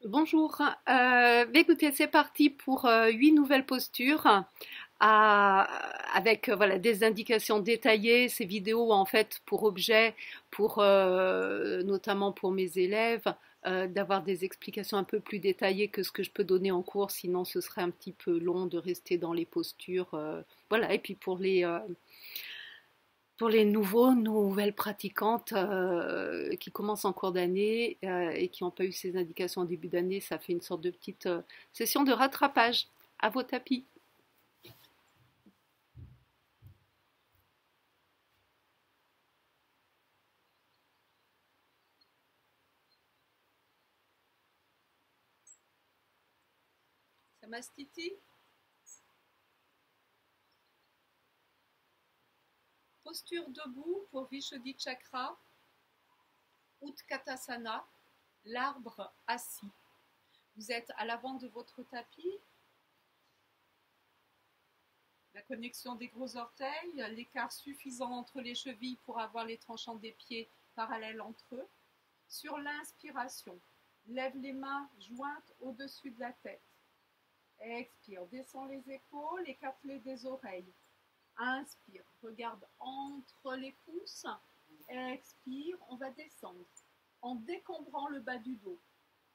Bonjour, écoutez, c'est parti pour 8 nouvelles postures avec voilà, des indications détaillées. Ces vidéos ont en fait pour objet, notamment pour mes élèves, d'avoir des explications un peu plus détaillées que ce que je peux donner en cours, sinon ce serait un petit peu long de rester dans les postures. Voilà, et puis pour les nouvelles pratiquantes qui commencent en cours d'année et qui n'ont pas eu ces indications en début d'année, ça fait une sorte de petite session de rattrapage. À vos tapis. Samastiti, posture debout pour Vishuddhi Chakra, Utkatasana, l'arbre assis. Vous êtes à l'avant de votre tapis, la connexion des gros orteils, l'écart suffisant entre les chevilles pour avoir les tranchants des pieds parallèles entre eux. Sur l'inspiration, lève les mains jointes au-dessus de la tête. Expire, descends les épaules, écarte-les des oreilles. Inspire, regarde entre les pouces. Expire, on va descendre en décambrant le bas du dos.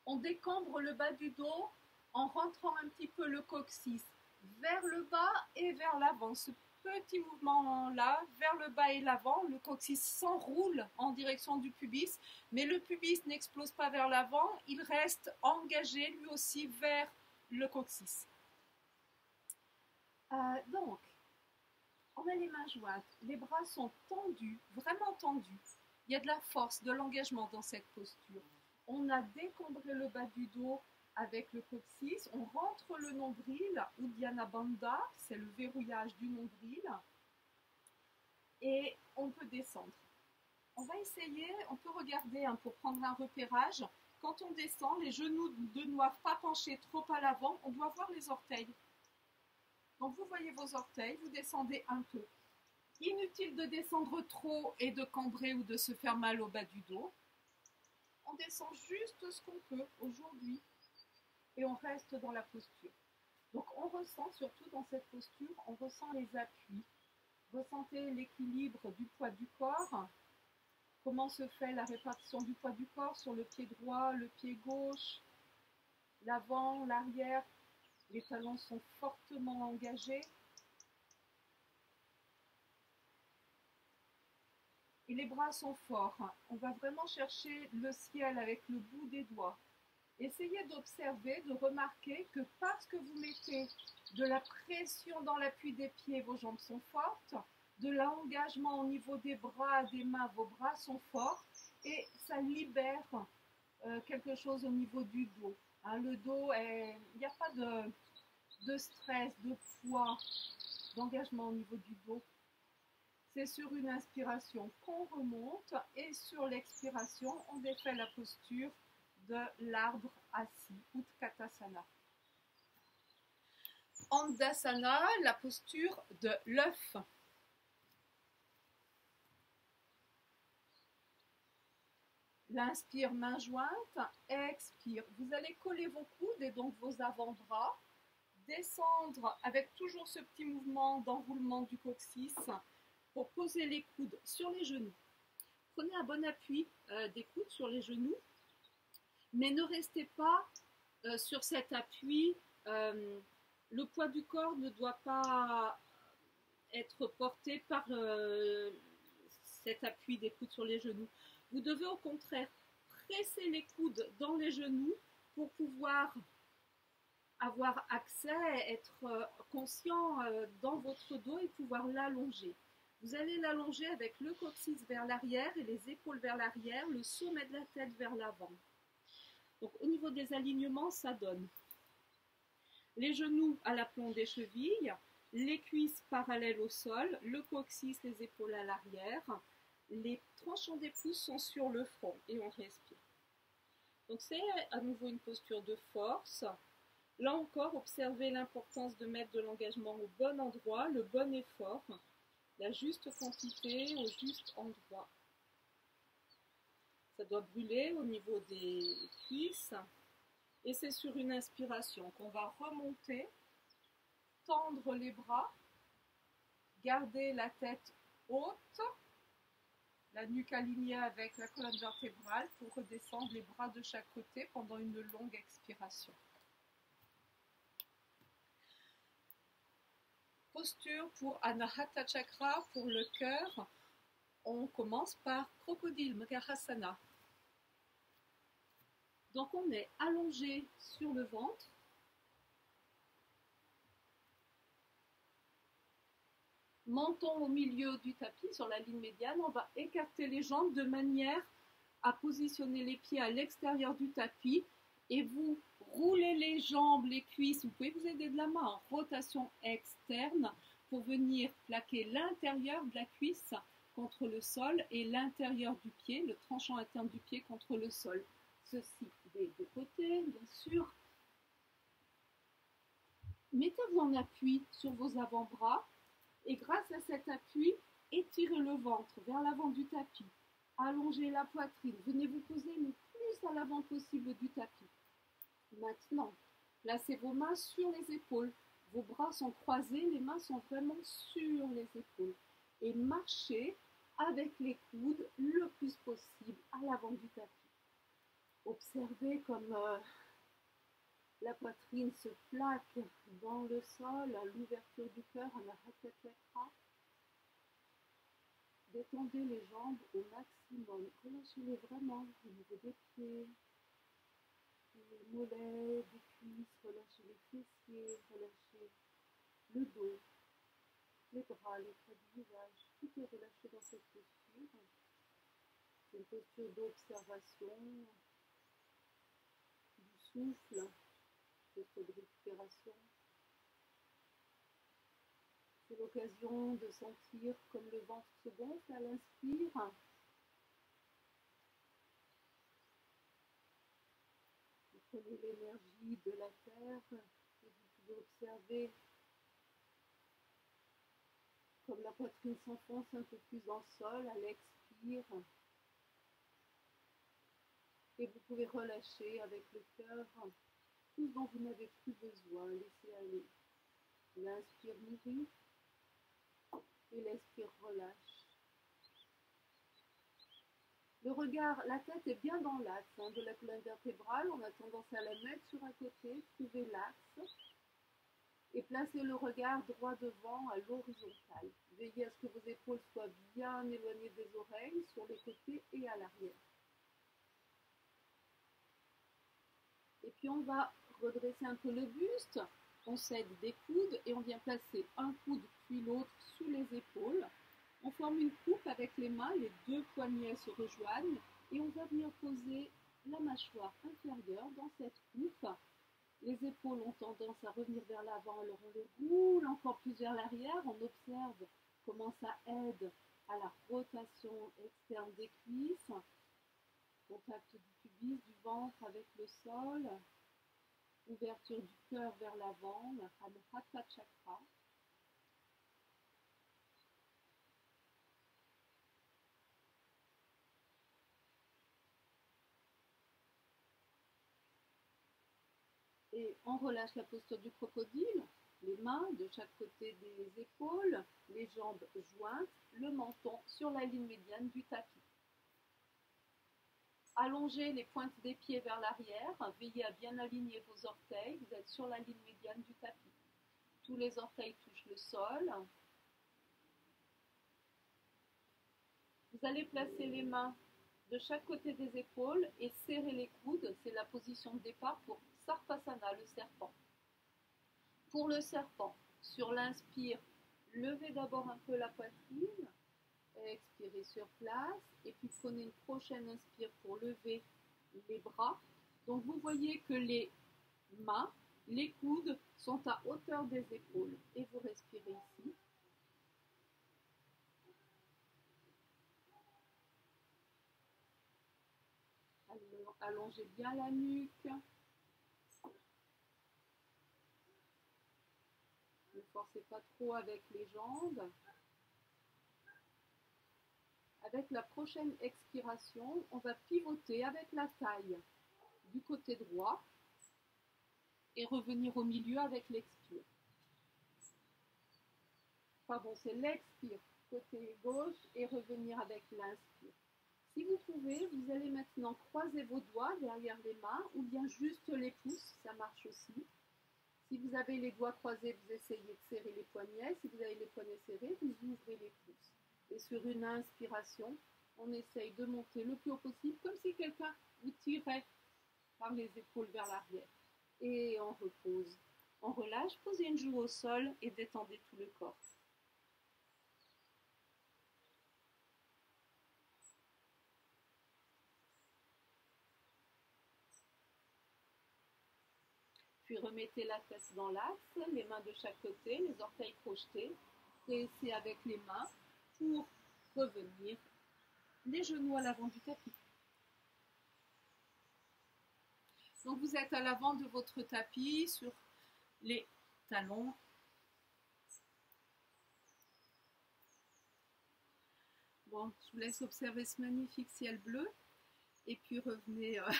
On décambre le bas du dos en rentrant un petit peu le coccyx vers le bas et vers l'avant. Ce petit mouvement-là, vers le bas et l'avant, le coccyx s'enroule en direction du pubis, mais le pubis n'explose pas vers l'avant, il reste engagé lui aussi vers le coccyx. Donc, on a les mains jointes, les bras sont tendus, vraiment tendus. Il y a de la force, de l'engagement dans cette posture. On a décombré le bas du dos avec le coccyx, on rentre le nombril, Uddiyana Bandha, c'est le verrouillage du nombril, et on peut descendre. On va essayer, on peut regarder pour prendre un repérage. Quand on descend, les genoux ne doivent pas pencher trop à l'avant, on doit voir les orteils. Donc vous voyez vos orteils, vous descendez un peu. Inutile de descendre trop et de cambrer ou de se faire mal au bas du dos. On descend juste ce qu'on peut aujourd'hui et on reste dans la posture. Donc on ressent, surtout dans cette posture, on ressent les appuis. Ressentez l'équilibre du poids du corps. Comment se fait la répartition du poids du corps sur le pied droit, le pied gauche, l'avant, l'arrière. Les talons sont fortement engagés. Et les bras sont forts. On va vraiment chercher le ciel avec le bout des doigts. Essayez d'observer, de remarquer que parce que vous mettez de la pression dans l'appui des pieds, vos jambes sont fortes, de l'engagement au niveau des bras, des mains, vos bras sont forts et ça libère quelque chose au niveau du dos. Le dos, il n'y a pas de stress, de poids, d'engagement au niveau du dos. C'est sur une inspiration qu'on remonte et sur l'expiration, on défait la posture de l'arbre assis, Utkatasana. Andasana, la posture de l'œuf. L'inspire, main jointe, expire. Vous allez coller vos coudes et donc vos avant-bras, descendre avec toujours ce petit mouvement d'enroulement du coccyx pour poser les coudes sur les genoux. Prenez un bon appui des coudes sur les genoux, mais ne restez pas sur cet appui. Le poids du corps ne doit pas être porté par cet appui des coudes sur les genoux. Vous devez au contraire presser les coudes dans les genoux pour pouvoir avoir accès, être conscient dans votre dos et pouvoir l'allonger. Vous allez l'allonger avec le coccyx vers l'arrière et les épaules vers l'arrière, le sommet de la tête vers l'avant. Donc au niveau des alignements, ça donne les genoux à l'aplomb des chevilles, les cuisses parallèles au sol, le coccyx, les épaules à l'arrière, les tranchants des pouces sont sur le front et on respire. Donc c'est à nouveau une posture de force. Là encore, observez l'importance de mettre de l'engagement au bon endroit, le bon effort, la juste quantité au juste endroit. Ça doit brûler au niveau des cuisses. Et c'est sur une inspiration qu'on va remonter, tendre les bras, garder la tête haute, la nuque alignée avec la colonne vertébrale pour redescendre les bras de chaque côté pendant une longue expiration. Posture pour Anahata Chakra, pour le cœur. On commence par crocodile, Makarasana. Donc on est allongé sur le ventre. Menton au milieu du tapis, sur la ligne médiane. On va écarter les jambes de manière à positionner les pieds à l'extérieur du tapis. Et vous roulez les jambes, les cuisses. Vous pouvez vous aider de la main en rotation externe pour venir plaquer l'intérieur de la cuisse contre le sol et l'intérieur du pied, le tranchant interne du pied contre le sol. Ceci des deux côtés, bien sûr. Mettez-vous en appui sur vos avant-bras et grâce à cet appui, étirez le ventre vers l'avant du tapis. Allongez la poitrine. Venez vous poser le plus à l'avant possible du tapis. Maintenant, placez vos mains sur les épaules. Vos bras sont croisés, les mains sont vraiment sur les épaules. Et marchez avec les coudes le plus possible à l'avant du tapis. Observez comme la poitrine se plaque dans le sol, à l'ouverture du cœur, à la Hatha. Détendez les jambes au maximum. Relâchez-les vraiment au niveau des pieds, des mollets, des cuisses. Relâchez les fessiers, relâchez le dos, les bras, les traits du visage. Tout est relâché dans cette posture. C'est une posture d'observation, du souffle, posture de récupération. C'est l'occasion de sentir comme le ventre se gonfle à l'inspire. Vous prenez l'énergie de la terre et vous pouvez observer comme la poitrine s'enfonce un peu plus dans le sol à l'expire. Et vous pouvez relâcher avec le cœur tout ce dont vous n'avez plus besoin. Laissez aller. L'inspire nourrit et l'expire relâche. Le regard, la tête est bien dans l'axe de la colonne vertébrale. On a tendance à la mettre sur un côté. Trouvez l'axe. Et placez le regard droit devant à l'horizontale. Veillez à ce que vos épaules soient bien éloignées des oreilles, sur les côtés et à l'arrière. Et puis on va redresser un peu le buste, on s'aide des coudes et on vient placer un coude puis l'autre sous les épaules. On forme une coupe avec les mains, les deux poignets se rejoignent et on va venir poser la mâchoire inférieure dans cette coupe. Les épaules ont tendance à revenir vers l'avant, alors on les roule encore plus vers l'arrière. On observe comment ça aide à la rotation externe des cuisses. Contact du pubis, du ventre avec le sol. Ouverture du cœur vers l'avant, la Anahata Chakra. Et on relâche la posture du crocodile, les mains de chaque côté des épaules, les jambes jointes, le menton sur la ligne médiane du tapis. Allongez les pointes des pieds vers l'arrière, veillez à bien aligner vos orteils, vous êtes sur la ligne médiane du tapis. Tous les orteils touchent le sol. Vous allez placer les mains de chaque côté des épaules et serrer les coudes, c'est la position de départ pour Sarpasana, le serpent. Pour le serpent, sur l'inspire, levez d'abord un peu la poitrine, expirez sur place, et puis prenez une prochaine inspire pour lever les bras. Donc vous voyez que les mains, les coudes sont à hauteur des épaules, et vous respirez ici. Allongez bien la nuque. Ne forcez pas trop avec les jambes. Avec la prochaine expiration, on va pivoter avec la taille du côté droit. et revenir au milieu avec l'expire. Pardon, c'est l'expire côté gauche et revenir avec l'inspire. Si vous pouvez, vous allez maintenant croiser vos doigts derrière les mains ou bien juste les pouces, ça marche aussi. Si vous avez les doigts croisés, vous essayez de serrer les poignets. Si vous avez les poignets serrés, vous ouvrez les pouces. Et sur une inspiration, on essaye de monter le plus haut possible, comme si quelqu'un vous tirait par les épaules vers l'arrière. Et on repose. On relâche, posez une joue au sol et détendez tout le corps. Puis remettez la tête dans l'axe, les mains de chaque côté, les orteils crochetés. Pressez avec les mains pour revenir les genoux à l'avant du tapis. Donc vous êtes à l'avant de votre tapis sur les talons. Bon, je vous laisse observer ce magnifique ciel bleu et puis revenez à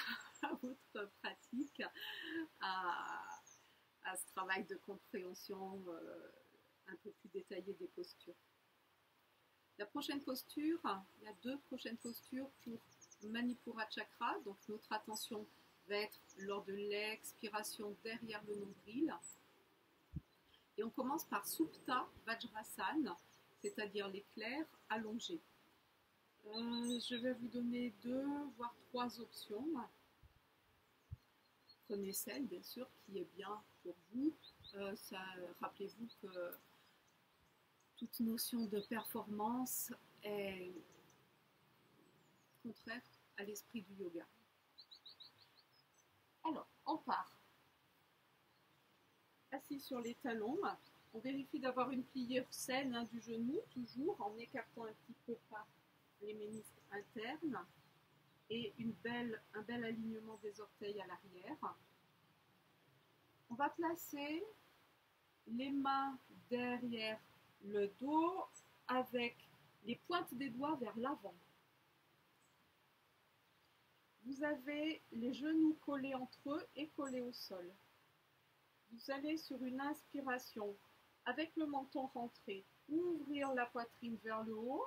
votre pratique, à ce travail de compréhension un peu plus détaillé des postures. La prochaine posture, il y a deux prochaines postures pour Manipura Chakra, donc notre attention va être lors de l'expiration derrière le nombril. Et on commence par Supta Vajrasana, c'est-à-dire l'éclair allongé. Je vais vous donner 2 voire 3 options. Prenez celle, bien sûr, qui est bien pour vous. Rappelez-vous que toute notion de performance est contraire à l'esprit du yoga. Alors, on part. Assis sur les talons, on vérifie d'avoir une pliure saine du genou, toujours en écartant un petit peu par les ménisques internes et un bel alignement des orteils à l'arrière. On va placer les mains derrière le dos avec les pointes des doigts vers l'avant. Vous avez les genoux collés entre eux et collés au sol. Vous allez sur une inspiration avec le menton rentré, ouvrir la poitrine vers le haut.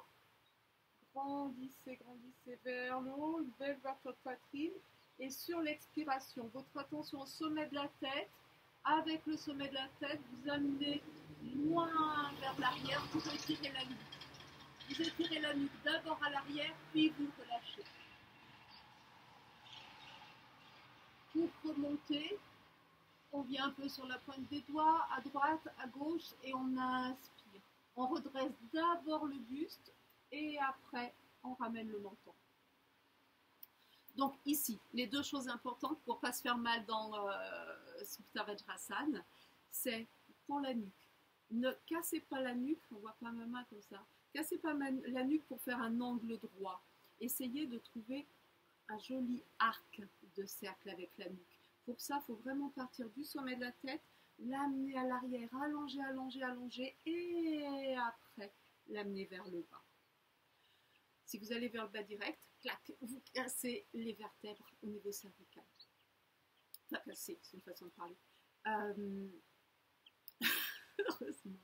Grandissez, grandissez vers le haut, une belle ouverture de poitrine. Et sur l'expiration, votre attention au sommet de la tête. Avec le sommet de la tête, vous amenez loin vers l'arrière pour étirer la nuque. Vous étirez la nuque d'abord à l'arrière, puis vous relâchez. Pour remonter, on vient un peu sur la pointe des doigts, à droite, à gauche, et on inspire. On redresse d'abord le buste, et après, on ramène le menton. Donc ici, les 2 choses importantes pour ne pas se faire mal dans Supta Vajrasana, c'est pour la nuque. Ne cassez pas la nuque, on voit pas ma main comme ça. Cassez pas la nuque pour faire un angle droit. Essayez de trouver un joli arc de cercle avec la nuque. Pour ça, il faut vraiment partir du sommet de la tête, l'amener à l'arrière, allonger, allonger, allonger, et après, l'amener vers le bas. Si vous allez vers le bas direct, clac, vous cassez les vertèbres au niveau cervical. Enfin, casser, c'est une façon de parler. Heureusement.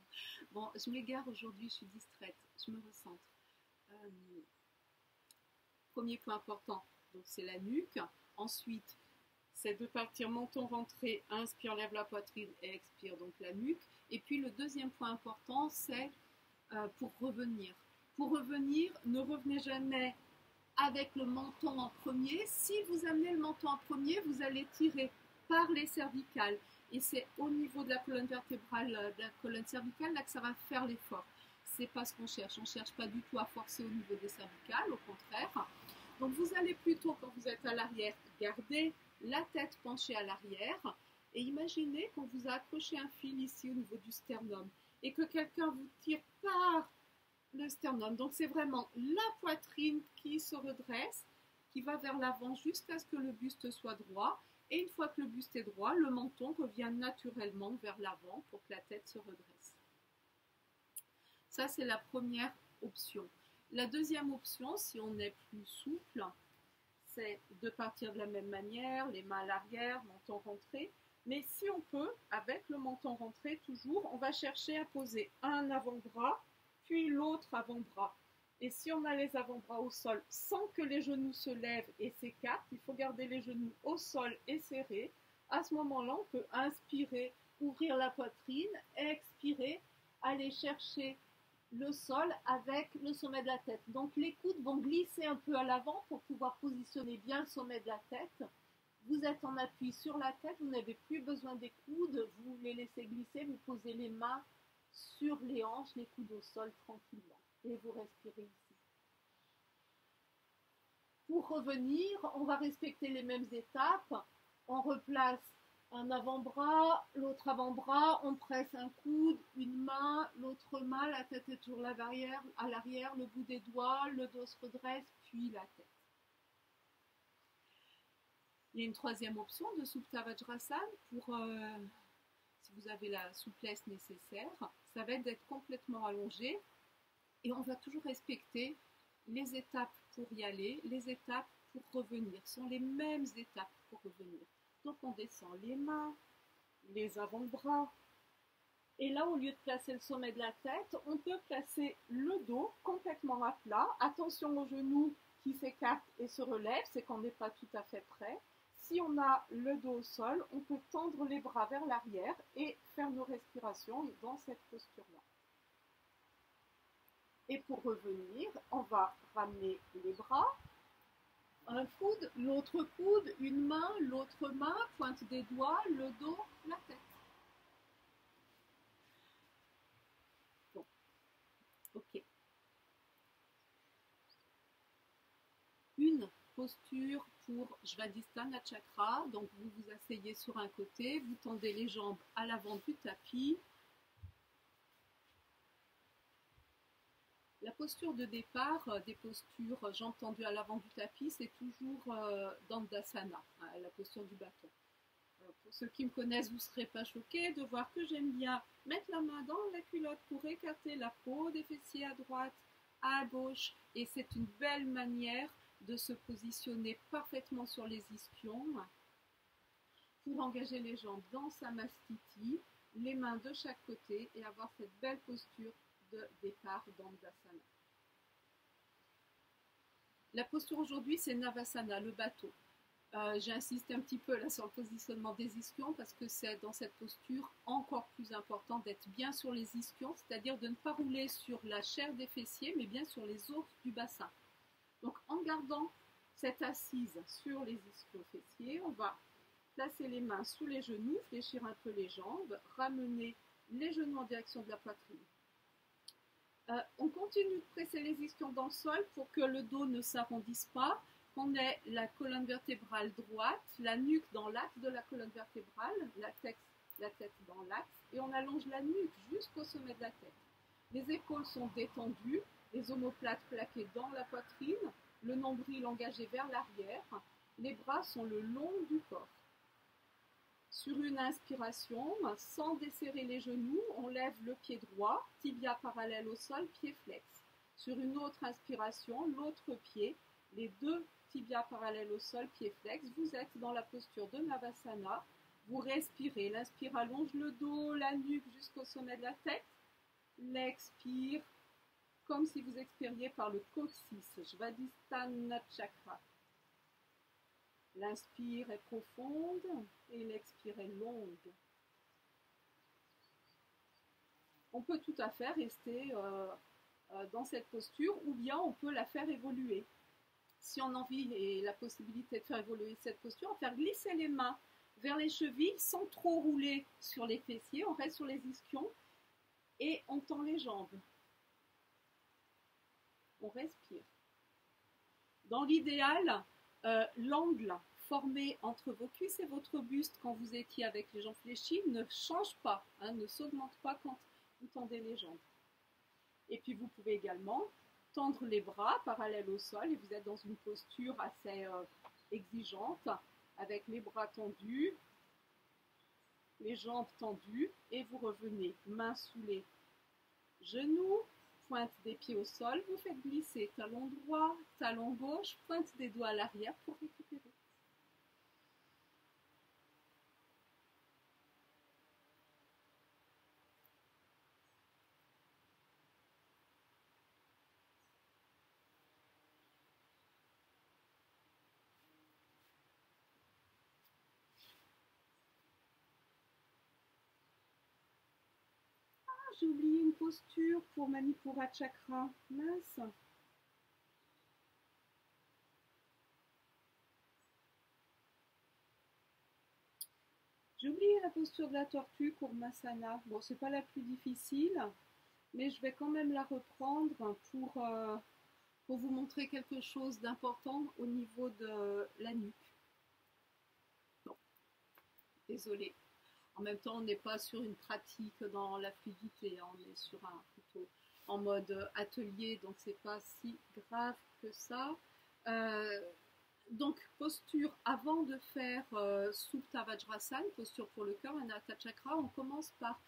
Bon, je m'égare aujourd'hui, je suis distraite, je me recentre. Premier point important, donc c'est la nuque. Ensuite, c'est de partir menton rentré, inspire, lève la poitrine et expire, donc la nuque. Et puis le deuxième point important, c'est pour revenir. Pour revenir, ne revenez jamais avec le menton en premier. Si vous amenez le menton en premier, vous allez tirer par les cervicales. Et c'est au niveau de la colonne vertébrale, de la colonne cervicale, là que ça va faire l'effort. C'est pas ce qu'on cherche. On ne cherche pas du tout à forcer au niveau des cervicales, au contraire. Donc vous allez plutôt, quand vous êtes à l'arrière, garder la tête penchée à l'arrière. Et imaginez qu'on vous a accroché un fil ici au niveau du sternum et que quelqu'un vous tire par le sternum. Donc c'est vraiment la poitrine qui se redresse, qui va vers l'avant jusqu'à ce que le buste soit droit. Et une fois que le buste est droit, le menton revient naturellement vers l'avant pour que la tête se redresse. Ça, c'est la première option. La deuxième option, si on est plus souple, c'est de partir de la même manière, les mains à l'arrière, menton rentré, Mais si on peut, avec le menton rentré toujours, on va chercher à poser un avant-bras, puis l'autre avant-bras. Et si on a les avant-bras au sol sans que les genoux se lèvent et s'écartent, il faut garder les genoux au sol et serrés. À ce moment-là, on peut inspirer, ouvrir la poitrine, expirer, aller chercher le sol avec le sommet de la tête. Donc les coudes vont glisser un peu à l'avant pour pouvoir positionner bien le sommet de la tête. Vous êtes en appui sur la tête, vous n'avez plus besoin des coudes, vous les laissez glisser, vous posez les mains sur les hanches, les coudes au sol tranquillement. Et vous respirez ici. Pour revenir, on va respecter les mêmes étapes. On replace un avant-bras, l'autre avant-bras, on presse un coude, une main, l'autre main, la tête est toujours à l'arrière, le bout des doigts, le dos se redresse, puis la tête. Il y a une troisième option de Supta Vajrasana pour, si vous avez la souplesse nécessaire, ça va être d'être complètement allongé et on va toujours respecter les étapes pour y aller, les étapes pour revenir. Ce sont les mêmes étapes pour revenir. Donc on descend les mains, les avant-bras. Et là, au lieu de placer le sommet de la tête, on peut placer le dos complètement à plat. Attention aux genoux qui s'écartent et se relèvent, c'est qu'on n'est pas tout à fait prêt. Si on a le dos au sol, on peut tendre les bras vers l'arrière et faire nos respirations dans cette posture-là. Et pour revenir, on va ramener les bras, un coude, l'autre coude, une main, l'autre main, pointe des doigts, le dos, la tête. Bon, ok. Une posture pour Svadhisthana Chakra, donc vous vous asseyez sur un côté, vous tendez les jambes à l'avant du tapis. La posture de départ, des postures jambes tendues à l'avant du tapis, c'est toujours Dandasana, la posture du bâton. Pour ceux qui me connaissent, vous ne serez pas choqués de voir que j'aime bien mettre la main dans la culotte pour écarter la peau des fessiers à droite, à gauche, et c'est une belle manière de se positionner parfaitement sur les ischions pour engager les jambes dans Samastiti, les mains de chaque côté et avoir cette belle posture de départ d'Andasana. La posture aujourd'hui, c'est Navasana, le bateau. J'insiste un petit peu là sur le positionnement des ischions parce que c'est dans cette posture encore plus important d'être bien sur les ischions, c'est-à-dire de ne pas rouler sur la chair des fessiers, mais bien sur les os du bassin. Donc en gardant cette assise sur les ischions fessiers, on va placer les mains sous les genoux, fléchir un peu les jambes, ramener les genoux en direction de la poitrine. On continue de presser les ischions dans le sol pour que le dos ne s'arrondisse pas, qu'on ait la colonne vertébrale droite, la nuque dans l'axe de la colonne vertébrale, la tête dans l'axe, et on allonge la nuque jusqu'au sommet de la tête. Les épaules sont détendues, les omoplates plaquées dans la poitrine, le nombril engagé vers l'arrière, les bras sont le long du corps. Sur une inspiration, sans desserrer les genoux, on lève le pied droit, tibia parallèle au sol, pied flex. Sur une autre inspiration, l'autre pied, les deux tibias parallèles au sol, pied flex. Vous êtes dans la posture de Navasana. Vous respirez. L'inspire allonge le dos, la nuque jusqu'au sommet de la tête. L'expire, comme si vous expiriez par le coccyx, Svadhisthana Chakra. L'inspire est profonde et l'expire est longue. On peut tout à fait rester dans cette posture ou bien on peut la faire évoluer. Si on a envie et la possibilité de faire évoluer cette posture, on va faire glisser les mains vers les chevilles sans trop rouler sur les fessiers. On reste sur les ischions et on tend les jambes. On respire. Dans l'idéal, l'angle formé entre vos cuisses et votre buste quand vous étiez avec les jambes fléchies ne change pas, ne s'augmente pas quand vous tendez les jambes. Et puis vous pouvez également tendre les bras parallèles au sol et vous êtes dans une posture assez exigeante avec les bras tendus, les jambes tendues et vous revenez main sous les genoux, pointe des pieds au sol, vous faites glisser talon droit, talon gauche, pointe des doigts à l'arrière pour récupérer. j'ai oublié une posture pour Manipura Chakra. Mince. J'ai oublié la posture de la tortue, Kurmasana. Bon, c'est pas la plus difficile, mais je vais quand même la reprendre pour vous montrer quelque chose d'important au niveau de la nuque. Bon, désolée. En même temps, on n'est pas sur une pratique dans la fluidité, hein. On est sur plutôt en mode atelier, donc c'est pas si grave que ça. Donc, posture avant de faire Supta Vajrasana, posture pour le cœur, Anahata Chakra, on commence par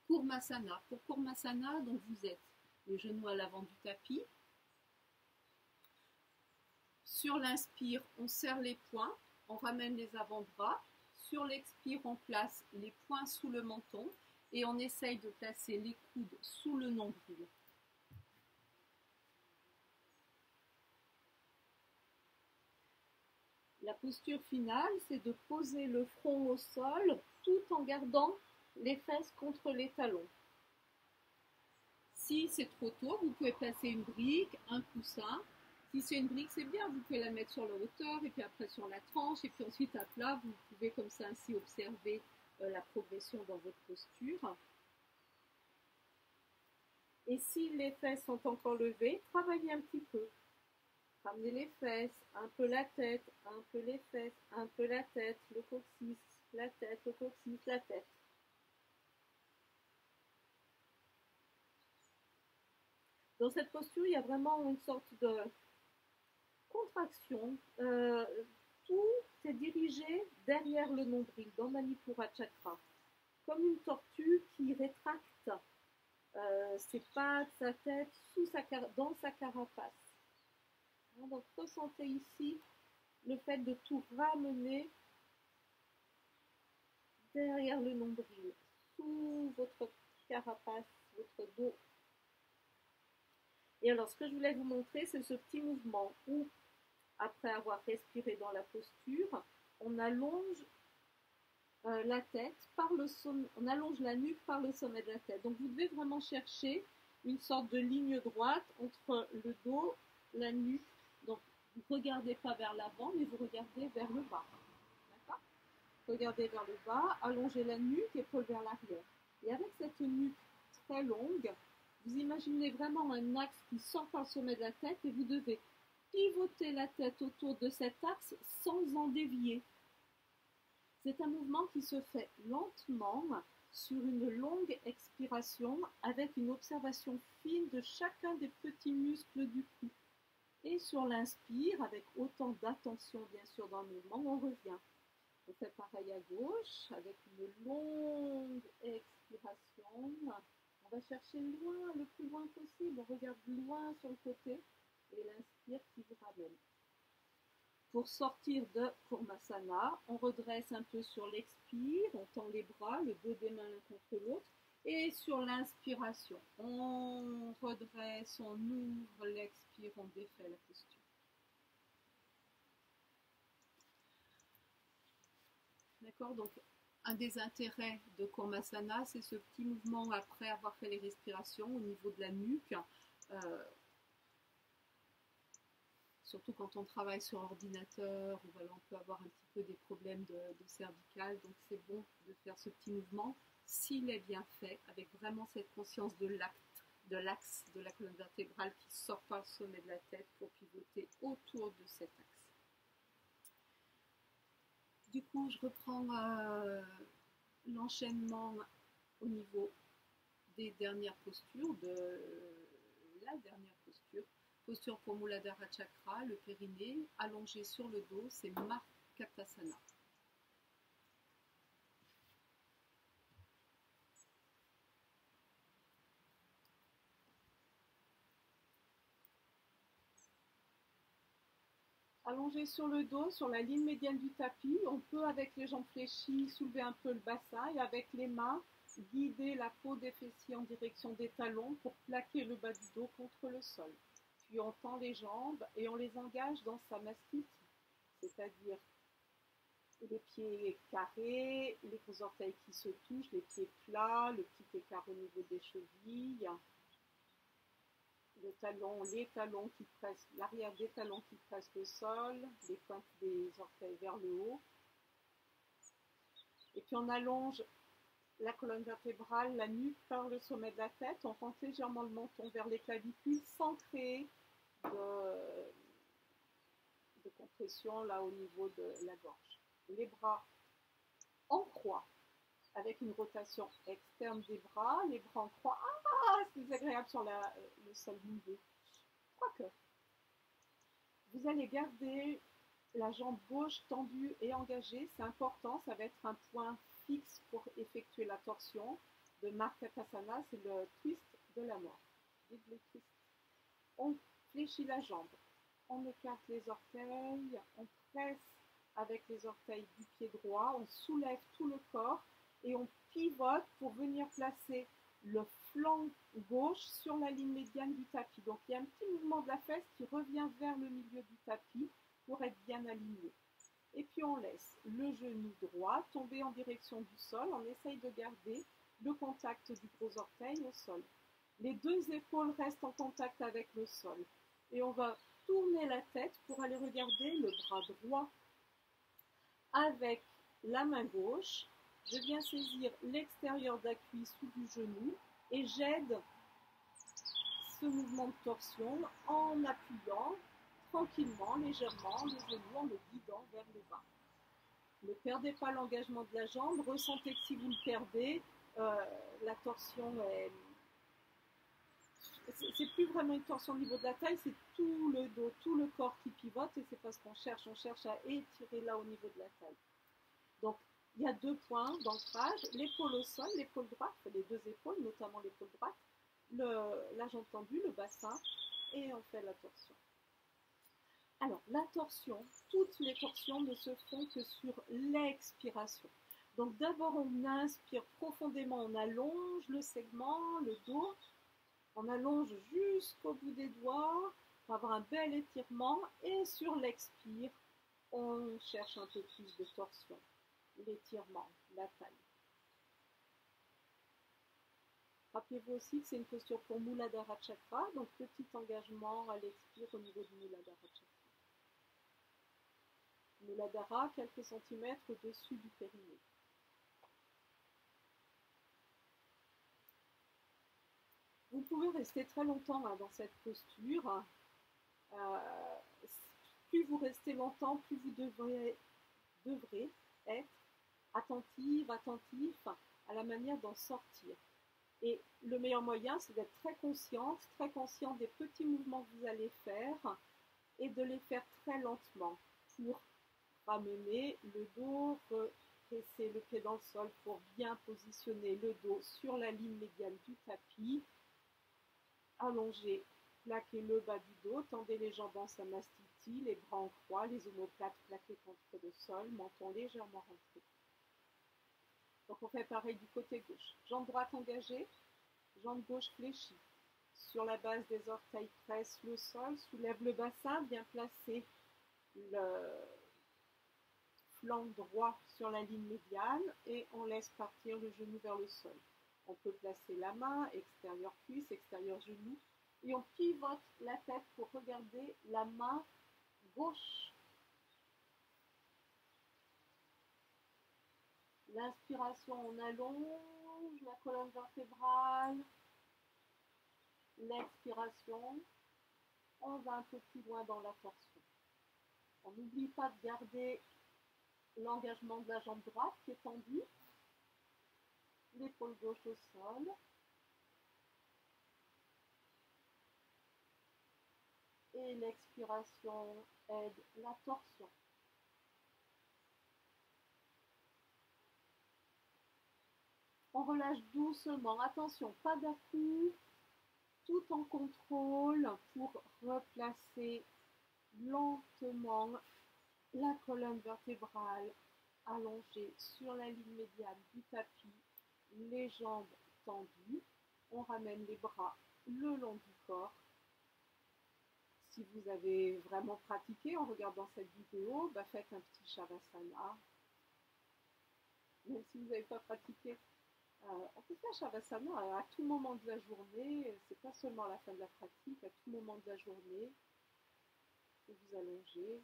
Kurmasana. Pour Kurmasana, donc vous êtes les genoux à l'avant du tapis. Sur l'inspire, on serre les poings, on ramène les avant-bras. Sur l'expire, on place les poings sous le menton et on essaye de placer les coudes sous le nombril. La posture finale, c'est de poser le front au sol tout en gardant les fesses contre les talons. Si c'est trop tôt, vous pouvez placer une brique, un coussin. Si c'est une brique, c'est bien, vous pouvez la mettre sur la hauteur et puis après sur la tranche et puis ensuite à plat, vous pouvez comme ça ainsi observer la progression dans votre posture. Et si les fesses sont encore levées, travaillez un petit peu. Ramenez les fesses, un peu la tête, un peu les fesses, un peu la tête, le coccyx, la tête, le coccyx, la tête. Dans cette posture, il y a vraiment une sorte de contraction. Tout est dirigé derrière le nombril, dans Manipura Chakra. Comme une tortue qui rétracte ses pattes, sa tête, dans sa carapace. Donc ressentez ici le fait de tout ramener derrière le nombril, sous votre carapace, votre dos. Et alors ce que je voulais vous montrer, c'est ce petit mouvement où, après avoir respiré dans la posture, on allonge la tête par le sommet, on allonge la nuque par le sommet de la tête. Donc vous devez vraiment chercher une sorte de ligne droite entre le dos, la nuque. Donc vous ne regardez pas vers l'avant, mais vous regardez vers le bas. D'accord ? Regardez vers le bas, allongez la nuque, épaule vers l'arrière. Et avec cette nuque très longue, vous imaginez vraiment un axe qui sort par le sommet de la tête et vous devez pivoter la tête autour de cet axe sans en dévier. C'est un mouvement qui se fait lentement sur une longue expiration avec une observation fine de chacun des petits muscles du cou. Et sur l'inspire, avec autant d'attention bien sûr dans le mouvement, on revient. On fait pareil à gauche avec une longue expiration. On va chercher loin, le plus loin possible. On regarde loin sur le côté et l'inspire qui vous ramène. Pour sortir de Kurmasana, on redresse un peu sur l'expire, on tend les bras, le dos des mains l'un contre l'autre. Et sur l'inspiration, on redresse, on ouvre l'expire, on défait la posture. D'accord ? Donc, un des intérêts de Kurmasana, c'est ce petit mouvement après avoir fait les respirations au niveau de la nuque. Surtout quand on travaille sur ordinateur, ou voilà, on peut avoir un petit peu des problèmes de cervicale. Donc, c'est bon de faire ce petit mouvement s'il est bien fait, avec vraiment cette conscience de l'axe de la colonne vertébrale qui sort par le sommet de la tête pour pivoter autour de cet axe. Du coup, je reprends l'enchaînement au niveau des dernières postures, de la dernière posture. Posture pour Muladhara Chakra, le périnée, allongé sur le dos, c'est Markatasana. Allongé sur le dos, sur la ligne médiane du tapis, on peut avec les jambes fléchies soulever un peu le bassin et avec les mains guider la peau des fessiers en direction des talons pour plaquer le bas du dos contre le sol. Puis on tend les jambes et on les engage dans Samastiti, c'est-à-dire les pieds carrés, les gros orteils qui se touchent, les pieds plats, le petit écart au niveau des chevilles, les talons qui pressent, l'arrière des talons qui pressent le sol, les pointes des orteils vers le haut. Et puis on allonge la colonne vertébrale, la nuque par le sommet de la tête, on rentre légèrement le menton vers les clavicules sans créer de compression là au niveau de la gorge. Les bras en croix avec une rotation externe des bras, les bras en croix. Ah, c'est désagréable sur le sol mouillé. Quoique, vous allez garder la jambe gauche tendue et engagée, c'est important, ça va être un point fixe pour effectuer la torsion. De Markatasana, c'est le twist de la mort. On fléchit la jambe, on écarte les orteils, on presse avec les orteils du pied droit, on soulève tout le corps et on pivote pour venir placer le flanc gauche sur la ligne médiane du tapis. Donc il y a un petit mouvement de la fesse qui revient vers le milieu du tapis pour être bien aligné. Et puis on laisse le genou droit tomber en direction du sol. On essaye de garder le contact du gros orteil au sol. Les deux épaules restent en contact avec le sol. Et on va tourner la tête pour aller regarder le bras droit avec la main gauche. Je viens saisir l'extérieur de la cuisse ou du genou et j'aide ce mouvement de torsion en appuyant tranquillement, légèrement le genou en le guidant vers le bas. Ne perdez pas l'engagement de la jambe. Ressentez que si vous le perdez, la torsion est... C'est plus vraiment une torsion au niveau de la taille, c'est tout le dos, tout le corps qui pivote et c'est parce qu'on cherche à étirer là au niveau de la taille. Donc, il y a deux points d'ancrage, l'épaule au sol, l'épaule droite, les deux épaules, notamment l'épaule droite, la jambe tendue, le bassin, et on fait la torsion. Alors, la torsion, toutes les torsions ne se font que sur l'expiration. Donc, d'abord, on inspire profondément, on allonge le segment, le dos, on allonge jusqu'au bout des doigts pour avoir un bel étirement, et sur l'expire, on cherche un peu plus de torsion, l'étirement, la taille. Rappelez-vous aussi que c'est une posture pour Muladhara Chakra, donc petit engagement à l'expire au niveau du Muladhara Chakra. Muladhara, quelques centimètres au-dessus du périnée. Vous pouvez rester très longtemps dans cette posture. Plus vous restez longtemps, plus vous devrez être attentif à la manière d'en sortir. Et le meilleur moyen, c'est d'être très conscient des petits mouvements que vous allez faire et de les faire très lentement pour ramener le dos, presser le pied dans le sol pour bien positionner le dos sur la ligne médiane du tapis. Allongez, plaquez le bas du dos, tendez les jambes en samastiti, les bras en croix, les omoplates plaquées contre le sol, menton légèrement rentré. Donc on fait pareil du côté gauche. Jambe droite engagée, jambe gauche fléchie. Sur la base des orteils, presse le sol, soulève le bassin, bien placer le flanc droit sur la ligne médiane et on laisse partir le genou vers le sol. On peut placer la main, extérieur cuisse, extérieur genou, et on pivote la tête pour regarder la main gauche. L'inspiration, on allonge la colonne vertébrale. L'expiration, on va un peu plus loin dans la torsion. On n'oublie pas de garder l'engagement de la jambe droite qui est tendue, l'épaule gauche au sol. Et l'expiration aide la torsion. On relâche doucement, attention, pas d'à-coups, tout en contrôle pour replacer lentement la colonne vertébrale allongée sur la ligne médiane du tapis, les jambes tendues. On ramène les bras le long du corps. Si vous avez vraiment pratiqué en regardant cette vidéo, faites un petit Shavasana même si vous n'avez pas pratiqué. On peut faire Shavasana à tout moment de la journée, c'est pas seulement à la fin de la pratique, à tout moment de la journée, vous vous allongez,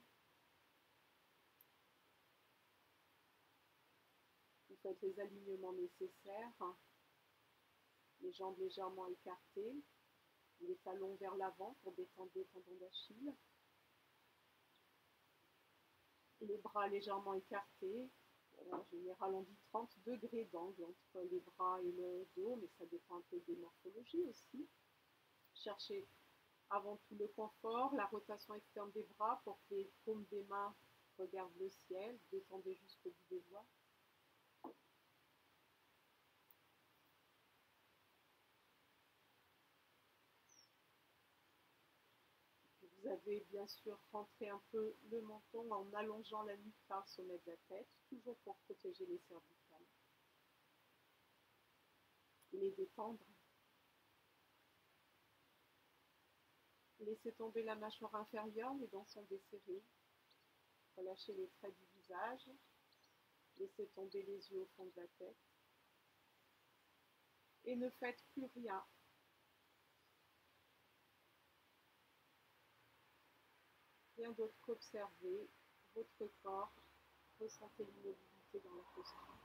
vous faites les alignements nécessaires, les jambes légèrement écartées, les talons vers l'avant pour détendre les tendons d'Achille, les bras légèrement écartés. En général, on dit 30 degrés d'angle entre les bras et le dos, mais ça dépend un peu des morphologies aussi. Cherchez avant tout le confort, la rotation externe des bras pour que les paumes des mains regardent le ciel, détendez jusqu'au bout des doigts. Vous avez bien sûr rentré un peu le menton en allongeant la nuque par le sommet de la tête, toujours pour protéger les cervicales. Les détendre. Laissez tomber la mâchoire inférieure, les dents sont desserrées. Relâchez les traits du visage. Laissez tomber les yeux au fond de la tête. Et ne faites plus rien. Rien d'autre qu'observer votre corps. Ressentez l'immobilité dans la posture.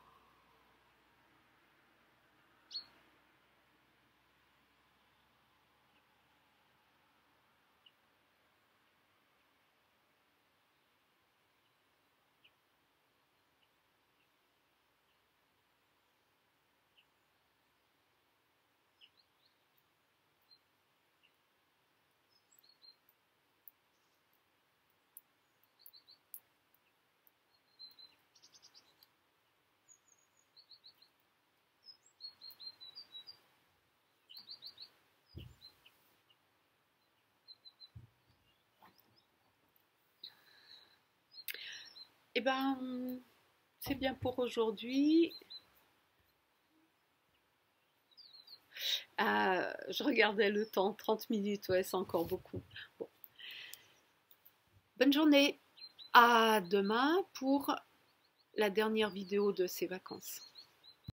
Eh ben, c'est bien pour aujourd'hui. Je regardais le temps, 30 minutes, ouais, c'est encore beaucoup. Bon. Bonne journée, à demain pour la dernière vidéo de ces vacances.